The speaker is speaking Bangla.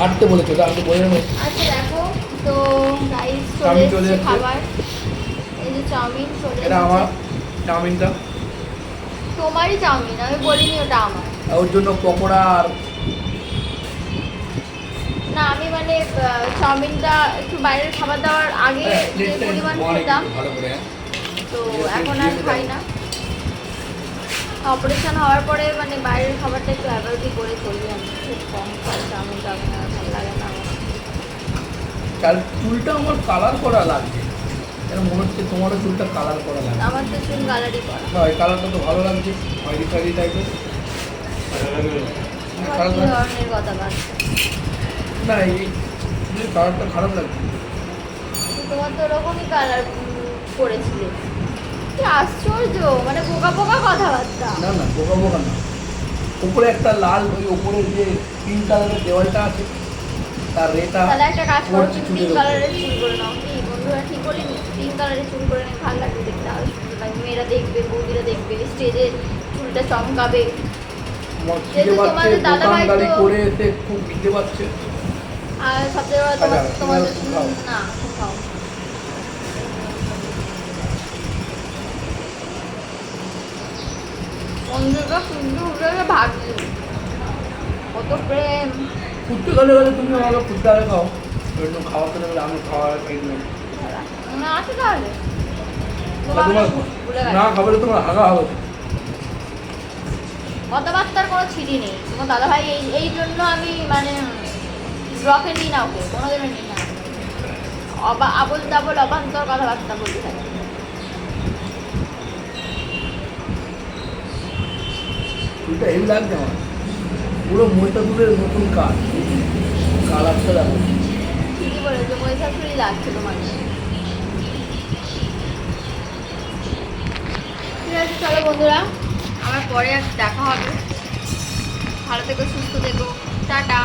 কাটতে বলেছো তো আমি বলে নেবো। আচ্ছা দেখো তো গাইস চাউমিন চলে চলে এসেছে যাচ্ছে। খাবার। এই যে চাউমিন চলে এটা আমার এসেছে। চাউমিনটা, তোমারই চাউমিন, আমি বলিনি ওটা আমার। আর ওর জন্য পকোড়া আর না আমি মানে চাউমিনটা একটু বাইরের খাবার দাবার আগে যে প্লেটটা পরিমাণ অনেক খেতাম ভালো করে, হ্যাঁ। তো এটা এখন দিয়ে আর দেবো। খাই না। অপারেশন হওয়ার পরে মানে বাইরের খাবারটা একটু অ্যাভয়েডই করে চলি আমি, খুব কম খাই চাউমিন টাউমিন, আর ভালো লাগে না আমার। কাল চুলটা আমার কালার করা লাগছে, যেন মনে হচ্ছে তোমারও চুলটা কালার করা লাগছে। আমার তো চুল গালারি করা। না এই কালারটা তো ভালো লাগছে, খয়েরি খয়েরি টাইপের। তোমার কি ধরনের কথা বার্তা? না এই কালারটা খারাপ লাগছে। তোমার তো ওরকমই কালার করেছিলে। কি আশ্চর্য, মানে বোকা বোকা কথাবার্তা। না না বোকা বোকা না, উপরে একটা লাল, ওই উপরে যে পিঙ্ক কালারের দেওয়ালটা আছে তার রেটা তাহলে একটা কাজ করো, পড়ছে তুমি চুলের পিঙ্ক উপরে। কালারের চুল করে নাও। কি বন্ধুরা ঠিক বলিনি? পিঙ্ক কালারের চুল করে নিয়ে ভালো লাগবে দেখতে, আরো সুন্দর লাগবে, মেয়েরা দেখবে, বৌদিরা দেখবে, স্টেজে চুলটা চমকাবে। আমার খিদে যেহেতু পাচ্ছে, তোমাদের দাদাভাই দোকানদারি তো- করে এসে খুব খিদে পাচ্ছে। আর সবচেয়ে বড় আচ্ছা, তোমাদের তুমি খাও। না খুব খাও। বন্ধুরা সুন্দর উঠে ভাবছি কত প্রেম। ফুটতে গেলে গেলে তুমি আমাকে ফুটতে আগে খাও, একটু খাওয়াতে গেলে আমি খাওয়া খাই না। না আছে তাহলে তোমার ভুলে না গেছি। খাবে তোমার হাগা হবে। কথাবার্তার কোনো ছিটি নেই। তোমার দাদাভাই এই জন্য আমি মানে ব্লকে নিই না ওকে, কোনোদিনও নিই না। আবল তাবল অবান্তর কথাবার্তা বলতে থাকে। চুলটা হেভি লাগছে আমার, পুরো মহিষাসুরের নতুন কাজ, কালারটা দেখো। ঠিকই বলেছো, মহিষাসুরই লাগছে তোমার। ঠিক আছে চলো বন্ধুরা, আমার পরে আর দেখা হবে। ভালো থেকো, সুস্থ থেকো, টাটা।